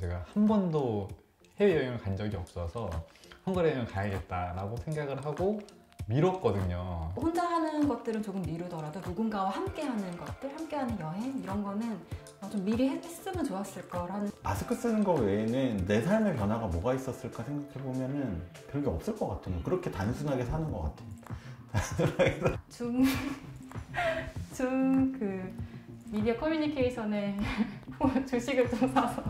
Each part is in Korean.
제가 한 번도 해외여행을 간 적이 없어서 헝가리 여행을 가야겠다라고 생각을 하고 미뤘거든요. 혼자 하는 것들은 조금 미루더라도 누군가와 함께 하는 것들, 함께 하는 여행 이런 거는 좀 미리 했으면 좋았을 거라는. 마스크 쓰는 거 외에는 내 삶의 변화가 뭐가 있었을까 생각해보면은 별게 없을 것 같아요. 그렇게 단순하게 사는 것 같아요. 그 미디어 커뮤니케이션에 주식을 좀 사서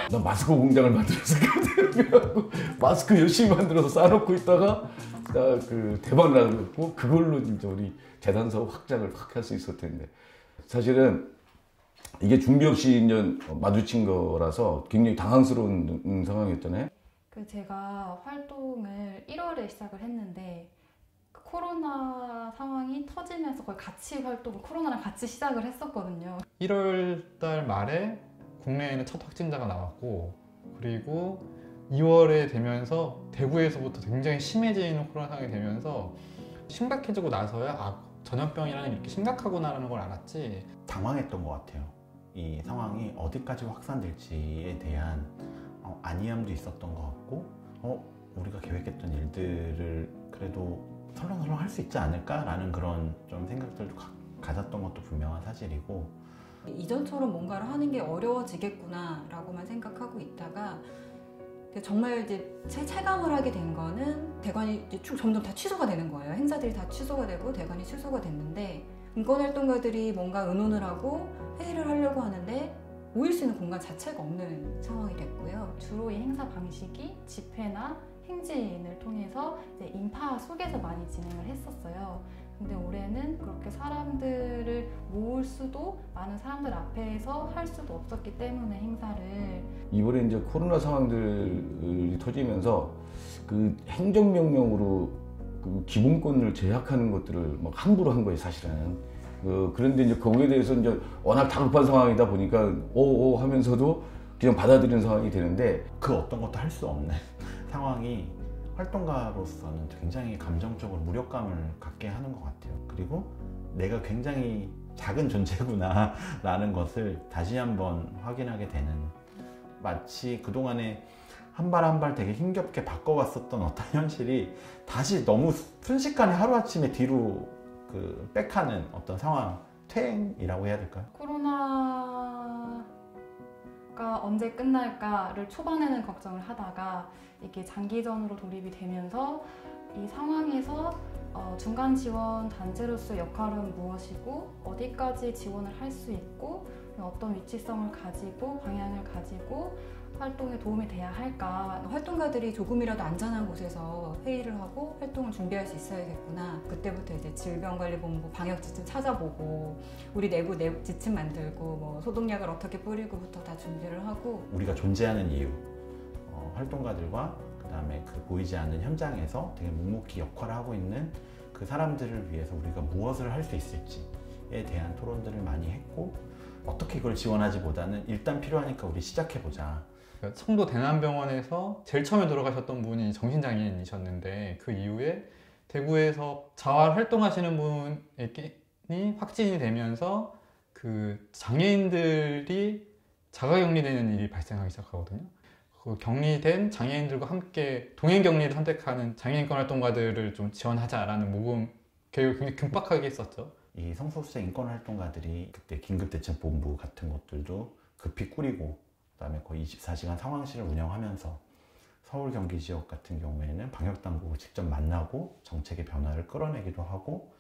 난 마스크 공장을 만들었을 거 마스크 열심히 만들어서 쌓아놓고 있다가 그 대박 나고 그걸로 이제 우리 재단 사업 확장을 확 할 수 있었을 텐데 사실은 이게 준비 없이 이제 마주친 거라서 굉장히 당황스러운 상황이었잖아요. 제가 활동을 1월에 시작을 했는데 코로나 상황이 터지면서 거의 같이 활동을 코로나랑 같이 시작을 했었거든요. 1월 달 말에 국내에는 첫 확진자가 나왔고 그리고 2월에 되면서 대구에서부터 굉장히 심해지는 코로나 상황이 되면서 심각해지고 나서야 전염병이라는 게 이렇게 심각하구나라는 걸 알았지. 당황했던 것 같아요. 이 상황이 어디까지 확산될지에 대한 안이함도 있었던 것 같고 우리가 계획했던 일들을 그래도 설렁설렁 할 수 있지 않을까라는 그런 좀 생각들도 가졌던 것도 분명한 사실이고 이전처럼 뭔가를 하는 게 어려워지겠구나 라고만 생각하고 있다가 정말 이제 체감을 하게 된 거는 대관이 이제 점점 다 취소가 되는 거예요. 행사들이 다 취소가 되고 대관이 취소가 됐는데 인권활동가들이 뭔가 의논을 하고 회의를 하려고 하는데 모일 수 있는 공간 자체가 없는 상황이 됐고요. 주로 이 행사 방식이 집회나 행진을 통해서 이제 인파 속에서 많이 진행을 했었어요. 근데 올해는 그렇게 사람들을 모을 수도 많은 사람들 앞에서 할 수도 없었기 때문에 행사를 이번에 이제 코로나 상황들이 터지면서 그 행정명령으로 그 기본권을 제약하는 것들을 막 함부로 한 거예요, 사실은. 그런데 이제 거기에 대해서 이제 워낙 다급한 상황이다 보니까 오오 하면서도 그냥 받아들이는 상황이 되는데 그 어떤 것도 할 수 없는 상황이 활동가로서는 굉장히 감정적으로 무력감을 갖게 하는 것 같아요. 그리고 내가 굉장히 작은 존재구나 라는 것을 다시 한번 확인하게 되는, 마치 그동안에 한 발 한 발 되게 힘겹게 바꿔왔었던 어떤 현실이 다시 너무 순식간에 하루아침에 뒤로 백하는 어떤 상황, 퇴행이라고 해야 될까요? 코로나가 언제 끝날까를 초반에는 걱정을 하다가 이게 장기전으로 돌입이 되면서 이 상황에서 중간 지원 단체로서의 역할은 무엇이고 어디까지 지원을 할 수 있고 어떤 위치성을 가지고 방향을 가지고 활동에 도움이 돼야 할까. 활동가들이 조금이라도 안전한 곳에서 회의를 하고 활동을 준비할 수 있어야겠구나. 그때부터 이제 질병관리본부 방역지침 찾아보고 우리 내부 지침 만들고 뭐 소독약을 어떻게 뿌리고부터 다 준비를 하고, 우리가 존재하는 이유, 활동가들과 그 다음에 그 보이지 않는 현장에서 되게 묵묵히 역할을 하고 있는 그 사람들을 위해서 우리가 무엇을 할 수 있을지에 대한 토론들을 많이 했고, 어떻게 이걸 지원하지보다는 일단 필요하니까 우리 시작해보자. 청도 대남병원에서 제일 처음에 돌아가셨던 분이 정신장애인이셨는데 그 이후에 대구에서 자활 활동하시는 분이 확진이 되면서 그 장애인들이 자가격리되는 일이 발생하기 시작하거든요. 그 격리된 장애인들과 함께 동행격리를 선택하는 장애인권 활동가들을 좀 지원하자라는 모금 계획을 굉장히 긴박하게 했었죠. 이 성소수자 인권활동가들이 그때 긴급대책본부 같은 것들도 급히 꾸리고, 그 다음에 거의 24시간 상황실을 운영하면서 서울 경기 지역 같은 경우에는 방역당국을 직접 만나고 정책의 변화를 끌어내기도 하고,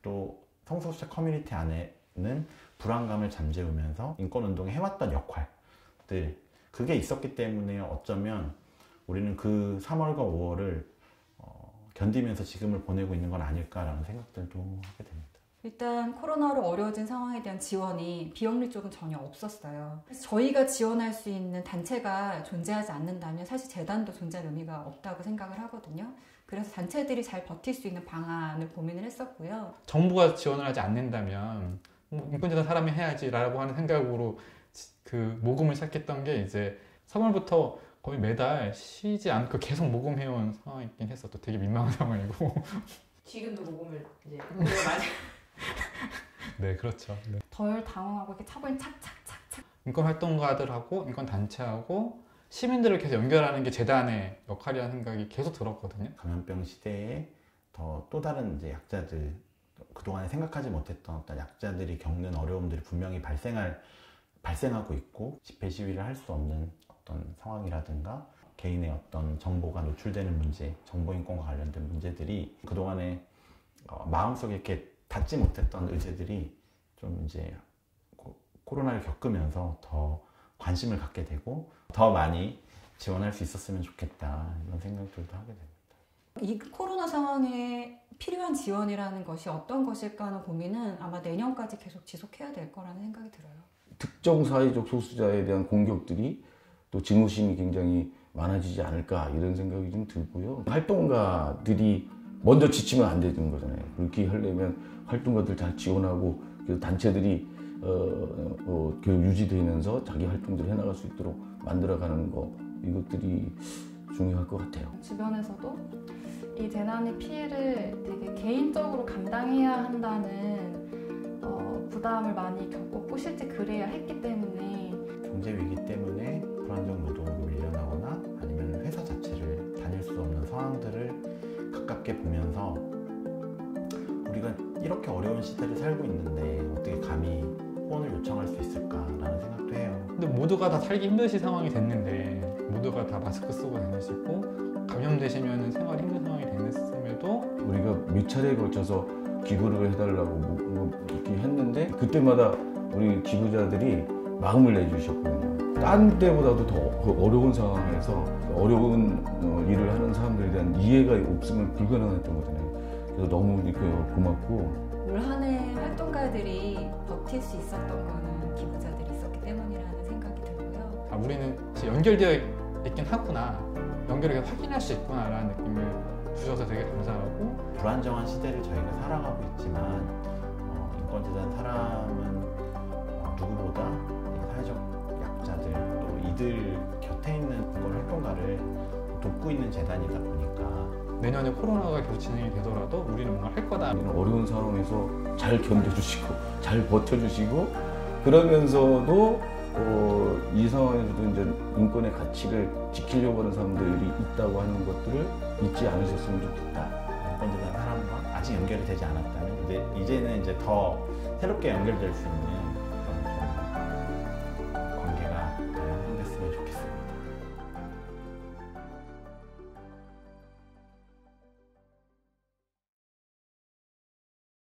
또 성소수자 커뮤니티 안에는 불안감을 잠재우면서 인권운동에 해왔던 역할들, 그게 있었기 때문에 어쩌면 우리는 그 3월과 5월을 견디면서 지금을 보내고 있는 건 아닐까라는 생각들도 하게 됩니다. 일단 코로나로 어려워진 상황에 대한 지원이 비영리 쪽은 전혀 없었어요. 그래서 저희가 지원할 수 있는 단체가 존재하지 않는다면 사실 재단도 존재할 의미가 없다고 생각을 하거든요. 그래서 단체들이 잘 버틸 수 있는 방안을 고민을 했었고요. 정부가 지원을 하지 않는다면 인권재단 사람이 해야지 라고 하는 생각으로 그 모금을 시작했던 게 이제 3월부터 거의 매달 쉬지 않고 계속 모금해온 상황이긴 했었죠. 되게 민망한 상황이고. 지금도 모금을 이제 많이 네, 그렇죠. 네. 덜 당황하고 이렇게 차분히 착착착착 인권 활동가들하고 인권 단체하고 시민들을 계속 연결하는 게 재단의 역할이라는 생각이 계속 들었거든요. 감염병 시대에 또 다른 이제 약자들, 그동안에 생각하지 못했던 어떤 약자들이 겪는 어려움들이 분명히 발생하고 있고, 집회 시위를 할 수 없는 어떤 상황이라든가 개인의 어떤 정보가 노출되는 문제, 정보인권과 관련된 문제들이 그동안에 마음속에 이렇게 닿지 못했던 의제들이 좀 이제 코로나를 겪으면서 더 관심을 갖게 되고 더 많이 지원할 수 있었으면 좋겠다, 이런 생각들도 하게 됩니다. 이 코로나 상황에 필요한 지원이라는 것이 어떤 것일까 하는 고민은 아마 내년까지 계속 지속해야 될 거라는 생각이 들어요. 특정 사회적 소수자에 대한 공격들이 또 증오심이 굉장히 많아지지 않을까 이런 생각이 좀 들고요. 활동가들이 먼저 지치면 안 되는 거잖아요. 그렇게 하려면 활동가들 잘 지원하고 단체들이 계속 유지되면서 자기 활동들을 해나갈 수 있도록 만들어가는 거, 이것들이 중요할 것 같아요. 주변에서도 이 재난의 피해를 되게 개인적으로 감당해야 한다는 부담을 많이 겪었고 실제 그래야 했기 때문에 경제 위기 때문에 불안정 노동으로 밀려나거나 아니면 회사 자체를 다닐 수 없는 상황들을 가깝게 보면서 우리가 이렇게 어려운 시대를 살고 있는데 어떻게 감히 후원을 요청할 수 있을까라는 생각도 해요. 근데 모두가 다 살기 힘드신 상황이 됐는데 모두가 다 마스크 쓰고 다니시고 감염되시면 생활이 힘든 상황이 됐음에도 우리가 몇 차례에 걸쳐서 기부를 해달라고 이렇게 했는데 그때마다 우리 기부자들이 마음을 내주셨거든요. 딴 때보다도 더 어려운 상황에서 어려운 일을 하는 사람들에 대한 이해가 없으면 불가능했던 거잖아요. 그래서 너무 고맙고, 올 한 해 활동가들이 버틸 수 있었던 거는 기부자들이 있었기 때문이라는 생각이 들고요. 우리는 이제 연결되어 있긴 하구나, 연결을 확인할 수 있구나라는 느낌을 주셔서 되게 감사하고, 불안정한 시대를 저희가 살아가고 있지만 인권재단 사람은 누구보다 사회적 약자들 또 이들 곁에 있는 인권 활동가를 돕고 있는 재단이다 보니까 내년에 코로나가 계속 진행이 되더라도 우리는 뭔가 할 거다. 이런 어려운 상황에서 잘 견뎌주시고 잘 버텨주시고, 그러면서도 이 상황에서도 이제 인권의 가치를 지키려고 하는 사람들이 있다고 하는 것들을 잊지 않으셨으면 좋겠다. 인권재단 사람과 아직 연결이 되지 않았다면 이제는 더 새롭게 연결될 수 있는